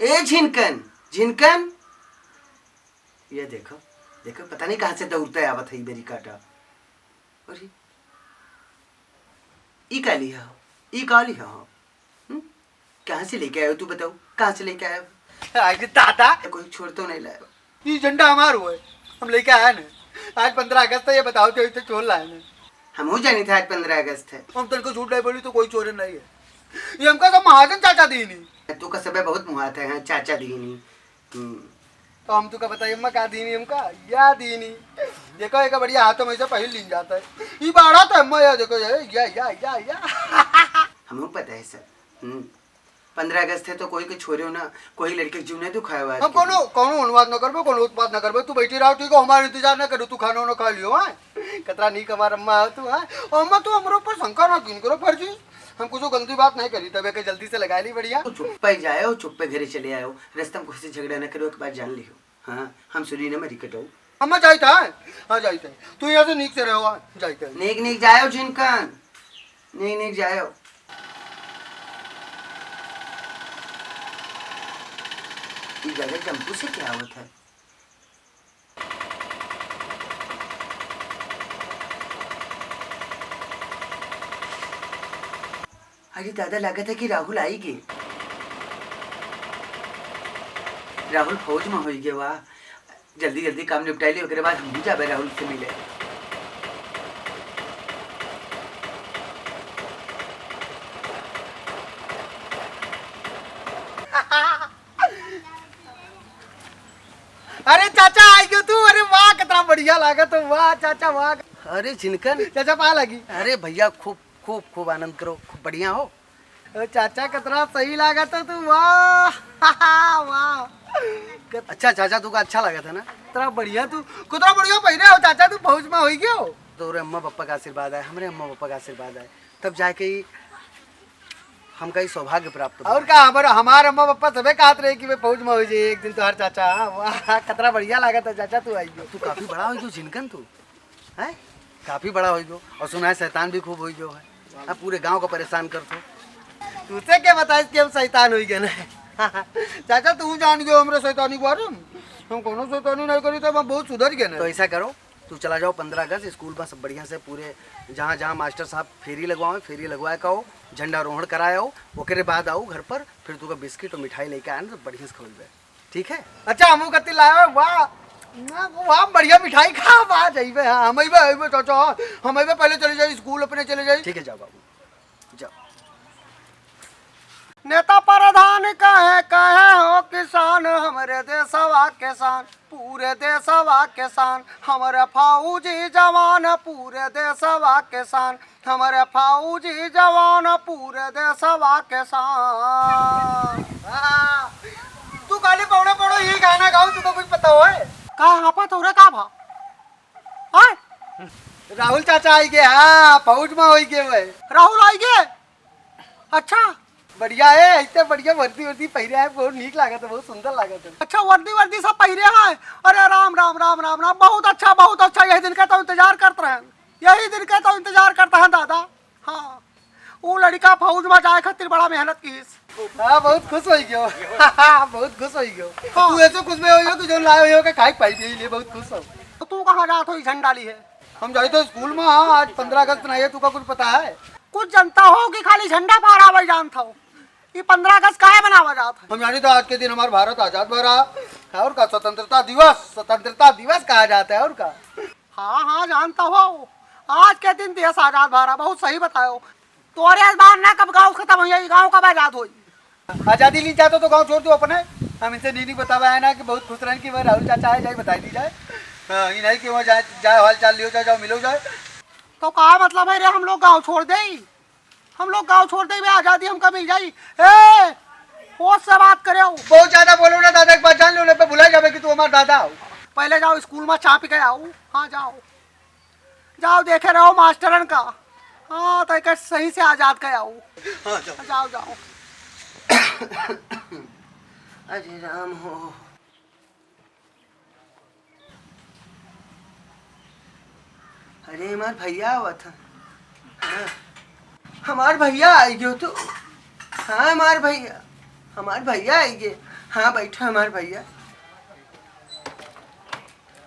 ए झिनकन झिनकन, ये देखो देखो पता नहीं कहाँ से दौड़ता है आवत है मेरी काटा। अरे ई काली है, ई काली है। कहाँ से लेके आयो तू बताओ, कहाँ से लेके आयो? अरे दादा कोई छोड़ तो नहीं लाया? ये झंडा हमारा हुआ है, हम लेके आया ना। आज 15 अगस्त है, ये बताओ तो इसे चोर लाए ना। हम हो जानी था आज 15 अगस्त है। हम तेरे को झूठ नहीं बोली तो कोई चोर नहीं है। ये हमका सब महाजन चाचा दी नहीं। तू का समय बहुत मुहात है, चाचा दी नहीं। तो हम तुका बताइए अम्मा का दी नहीं, हमका या दी नहीं। देखो एक बढ़िया हाथों में से पहले लीन जाता है। ये बाड़ा तो अम्मा या देखो या हमें पता है सर। 15 अगस्त है तो कोई के छोरे ना, कोई लड़के के जीव नहीं दुखाया हुआ। हम कोनो कोनो अनुवाद न करबो, कोनो उत्पाद न करबो। तू बैठी रहो, ठीक है, हमारा इंतजार न करो। तू खाना ना खा लियो। हां कतरा नहीं कमार अम्मा हो तू। हां अम्मा तू हमरो पर शंका ना किन करो फर्जी। हम कुछ गंदी बात नहीं करी, तबे के जल्दी से लगा ली बढ़िया। तो चुप पे जाओ, चुप पे घरे चले आओ, रास्ते में किसी से झगड़ा न करो, एक बात जान लियो। हां हम सुनी ना मरी कटो। अम्मा जाइता है, हां जाइता है। तू यहां से नीक से रहो, हां जाइता है। नीक नीक जाओ झिनकन, नीक नीक जाओ। ये जगह टेम्पू से क्या होता है? अरे दादा लागत है कि राहुल आई गे। राहुल फौज में हो गए। वाह, जल्दी जल्दी काम निपटा ली, उसके बाद हम भी जाबे राहुल से मिले। अरे चाचा आई गयो तू। अरे वाह कितना बढ़िया लागत हो। वाह चाचा वाह। अरे झिनकन चाचा पा लगी। अरे भैया खूब खूब खूब आनंद करो, खूब बढ़िया हो। चाचा कितना सही लागत हो तू। वाह वाह। अच्छा चाचा तू का अच्छा लगा था ना? कितना बढ़िया तू, कितना बढ़िया पहने हो चाचा। तू फौज में हो गयो। तो अम्मा पापा का आशीर्वाद है, हमारे अम्मा पापा का आशीर्वाद है, तब जाके ही हमका ही सौभाग्य प्राप्त हो। और क्या हमारे अम्मा पापा सबे कहते रहे कि वे फौज में हो जाए एक दिन। तो हर चाचा वाह कितना बढ़िया लागत है चाचा। तू आई गयो। तू काफी बड़ा हो गयो झिनकन, तू है काफी बड़ा हो गयो। और सुना है शैतान भी खूब हो गयो है। अब पूरे गांव को परेशान कर तो। तुझसे क्या बताए कि हम शैतान हो गए ना। चाचा तू जान गयो हमरे शैतानी के बारे में। हम कोनो शैतानी नहीं करी तो हम बहुत सुधर गए ना। तो ऐसा करो, तू चला जाओ 15 अगस्त स्कूल में सब बढ़िया से पूरे जहाँ जहाँ मास्टर साहब फेरी लगवाओ, फेरी लगवाए का हो, झंडारोहण कराए हो, ओकरे बाद आओ घर पर। फिर तू का बिस्किट और मिठाई लेके आए ना तो बढ़िया से खिलवाए, ठीक है? अच्छा हमू कति लाए। वाह वाह बढ़िया मिठाई खा। वाह जाइबे। हाँ हम अइबे चाचा। हम अइबे पहले चले जाए स्कूल अपने चले जाए। ठीक है जाओ बाबू जाओ। नेता प्रधान कहे हो किसान, हमारे देशवा के शान, पूरे देशवा के शान। हमारे फौजी जवान पूरे देशवा के शान, हमारे फौजी जवान पूरे देशवा के शान। तू खाली पौड़े पौड़ो यही गाना गाओ। तुमको कुछ पता हो है का? हाँ पता हो रहा का भा? राहुल चाचा आई गए। हाँ फौज में हो गए वे। राहुल आई गए। अच्छा बढ़िया है। ऐसे बढ़िया वर्दी वर्दी पहरे है, बहुत नीक लागत है, बहुत सुंदर लागत है। अच्छा वर्दी वर्दी सब पहरे हैं। अरे राम राम राम राम राम। बहुत अच्छा बहुत अच्छा। यही दिन का तो इंतजार करते हैं, यही दिन का तो इंतजार करता है दादा। हाँ वो लड़का फौज में जाए खातिर बड़ा मेहनत की। हाँ बहुत खुश हो गयो। बहुत खुश हो गयो। तू ऐसे खुश में हो गयो, तू जो लाए हो के खाई पाई लिए बहुत खुश हो। तो तू कहाँ जात हो झंडा ली है? हम जाए तो स्कूल में। हाँ आज 15 अगस्त नहीं है, तू का कुछ पता है? कुछ जनता हो कि खाली झंडा फहरावा जानता हो? ये 15 अगस्त काहे मनावा जाता है? हम जानी तो आज के दिन हमारा भारत आजाद हो रहा। और का स्वतंत्रता दिवस कहा जाता है। और का हाँ हाँ जानता हो, आज के दिन देश आजाद भरा। बहुत सही बताओ। तोरे बार ना कब गाँव खत्म हो जाए, गाँव कब आजाद हो? आजादी ली चाहते तो गाँव छोड़ दो अपने। हम इनसे नहीं बतावा है ना कि बहुत खुश रहने की वह राहुल चाचा है, जाए बताई दी जाए। हाँ ये नहीं कि वहाँ जाए हाल चाल लियो जाओ मिलो जाए। तो कहा मतलब है रे हम लोग गाँव छोड़ दे? हम लोग गाँव छोड़ दे, आजादी हमका मिल जाई। होश से बात करे। बहुत ज्यादा बोलो ना दादा, एक बात जान लो पे भुला जावे कि तू हमारा दादा हो। पहले जाओ स्कूल में छाप के आओ। हाँ जाओ जाओ देखे रहो मास्टरन का। हाँ तो एक सही से आजाद के आओ। हाँ जाओ जाओ। अरे राम हो। अरे हमार भैया हुआ था। हाँ हमार भैया आई गयो तू। हाँ हमार भैया आई गए। हाँ बैठो हमारे भैया।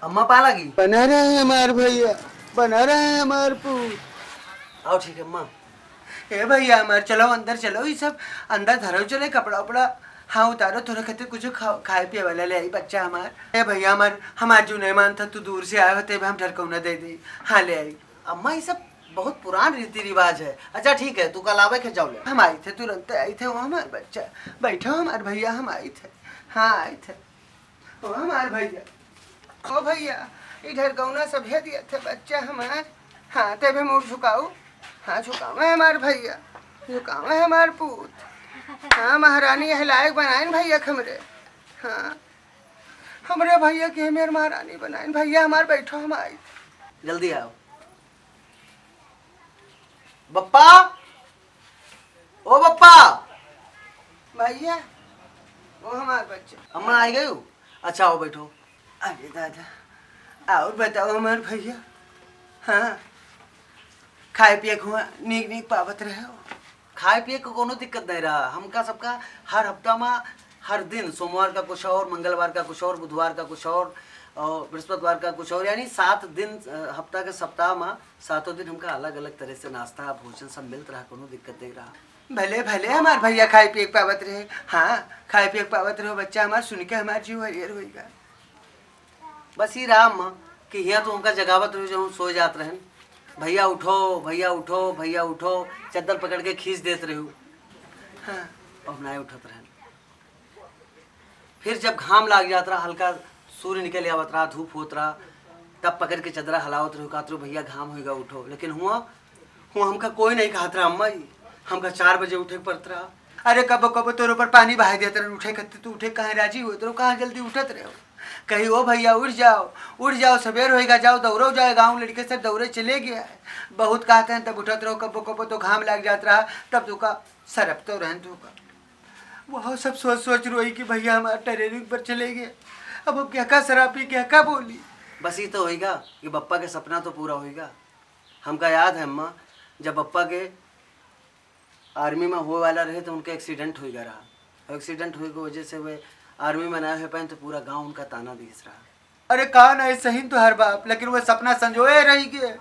अम्मा पा लगी। बना रहे हैं हमारे भैया, बना रहे हैं हमारे पूत। आओ ठीक है अम्मा। ए भैया हमारे चलो अंदर चलो, ये सब अंदर धरो चले कपड़ा उपड़ा। हाँ उतारो थोड़ा कहते कुछ खाए पिए वाला ले आई बच्चा हमार। ए भैया हमार जो नहीं मानता तू दूर से आए होते हम ढरकौना दे दी। हाँ ले आई। अम्मा ये सब बहुत पुरान रीति रिवाज है। अच्छा ठीक है, तू कल आवे के जाओ ले। हम आए थे तुरंत आए थे, वो हमारे बच्चा बैठो हमारे भैया, हम आए थे। हाँ आए थे वो हमारे भैया। ओ भैया इधर गौना सब भेज दिए थे बच्चा हमार। हाँ ते भी मुँह झुकाओ। हाँ झुकाओ है हमारे भैया, झुकाओ है हमारे पूत। हाँ महारानी यह लायक बनाए भैया हमरे। हाँ हमरे भैया के मेरे महारानी बनाए भैया हमारे। बैठो हम आए थे। जल्दी आओ। बप्पा, ओ बप्पा। भैया वो हमारे बच्चे। अम्मा आई गई हो? अच्छा आओ बैठो। अरे दादा और बताओ हमारे भैया। हाँ खाए पिए खुआ नीक नीक पावत रहे हो? खाए पिए को कोनो दिक्कत नहीं रहा। हमका सबका हर हफ्ता में हर दिन, सोमवार का कुछ और, मंगलवार का कुछ और, बुधवार का कुछ और बृहस्पतिवार का कुछ और, यानी 7 दिन हफ्ता के सप्ताह में 7 दिन हमका अलग अलग तरह से नाश्ता भोजन सब मिलता रहा। कोनो दिक्कत नहीं रहा। भले भले हमारे भैया खाए पिए पावत रहे। हाँ खाए पिए पावत रहे बच्चा हमारे, सुन के हमारे जीव हरियर होगा। बस ही रहा अम्मा कि यहाँ तो उनका जगावत रही जो सो जात रहन, भैया उठो भैया उठो भैया उठो, चद्दर पकड़ के खींच देते रहे। हाँ और नहीं उठत रहन। फिर जब घाम लाग जात रहा, हल्का सूर्य निकल आवत रहा, धूप होत रहा, तब पकड़ के चदरा हलावत रहो, कहत रहो भैया घाम होगा उठो। लेकिन हुआ हमका कोई नहीं कहत रहा अम्मा जी। हमका 4 बजे उठे पड़त रहा। अरे कबो कबो तोर ऊपर पानी बहा देते रहे, उठे करते तू उठे कहाँ राजी हो तो कहाँ जल्दी उठत रहे हो। कहीं ओ भैया उठ जाओ सवेर होएगा, जाओ दौड़ो जाए। गाँव लड़के सब दौड़े चले गया है। बहुत कहते हैं तब उठत रहो। कबो कबो तो घाम लग जात रहा, तब तू का सरप तो रहन तू का। वह सब सोच रोई कि भैया हमारा ट्रेनिंग पर चले गए। अब क्या का शराबी क्या का बोली। बस ये तो होएगा कि बप्पा के सपना तो पूरा होएगा। हमका याद है अम्मा, जब बप्पा के आर्मी में हो वाला रहे तो उनका एक्सीडेंट होएगा रहा। एक्सीडेंट होने की वजह से वे आर्मी में ना हो पाए तो पूरा गांव उनका ताना दिस रहा। अरे कहा नहीं सही तो हर बाप, लेकिन वह सपना संजोए रही के।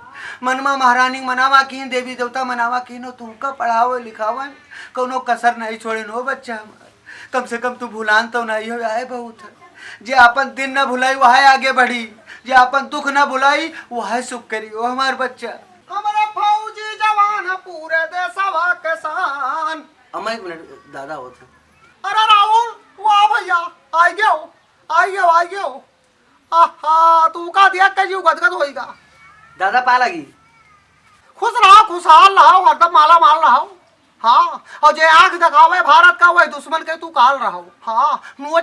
मनमा महारानी मनावा की, देवी देवता मनावा की नो, तुमका पढ़ावे लिखावन कोनो कसर नहीं छोड़े नो बच्चा हमार। कम से कम तू भूलान तो नहीं हो आए बहुत है। जे अपन दिन न भुलाई वह आगे बढ़ी, जे अपन दुख न भुलाई वह सुख करी। वो हमार बच्चा हमारा फौजी जवान पूरे देशवा किसान। अम्मा 1 मिनट दादा होते। अरे राहुल वाह भैया आई गयो। आहा तू का दिया के जीव गदगद होएगा। दादा पा लगी। खुश रहो खुशहाल रहो हरदम माला माल रहो। हाँ और जे आंख दिखावे भारत का वही दुश्मन के तू काल रहो। हाँ नुआ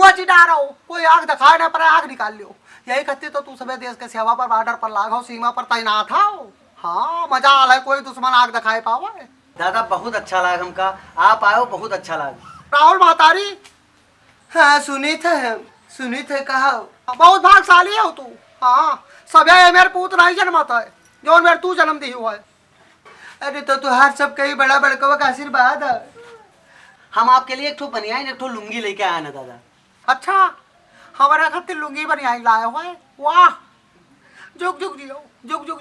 चिटारो कोई आंख दिखाए ना पर आंख निकाल लियो। यही कहते तो तू सभी देश के सेवा पर बॉर्डर पर लागो, सीमा पर तैनात हो। हाँ मजा आ रहा है, कोई दुश्मन आंख दिखाए पावे। दादा बहुत अच्छा लगा हमका, आप आयो बहुत अच्छा लगा। राहुल महतारी हाँ सुनी थे कहा बहुत भागशाली हो तू। हाँ सब मेरे पूत नहीं जन्मत है जो मेरे तू जन्म दी हुआ है। अरे तो तुहार सब कई बड़ा बड़कवा का आशीर्वाद है। हम आपके लिए एक ठो बनियान एक ठो लुंगी लेके आए ना दादा। अच्छा हमारा खातिर लुंगी बनियान लाए हुए। वाह जुग जुग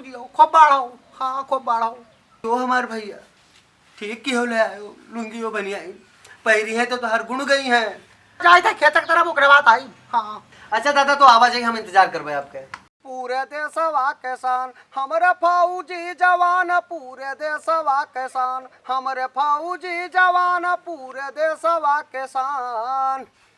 जियो खूब बढ़ाओ। हाँ खूब बढ़ाओ। तो हमारे भैया ठीक की हो ले आए हो लुंगी हो बनियान पहरी है तो हर गुण गई है। जाए थे खेत की तरफ ओकरे बात आई। हाँ अच्छा दादा तो आवाज हम इंतजार करबे आपके। पूरे देशवा किसान हमारे फौजी जवान, पूरे देशवा किसान हमारे फौजी जवान, पूरे देशवा किसान।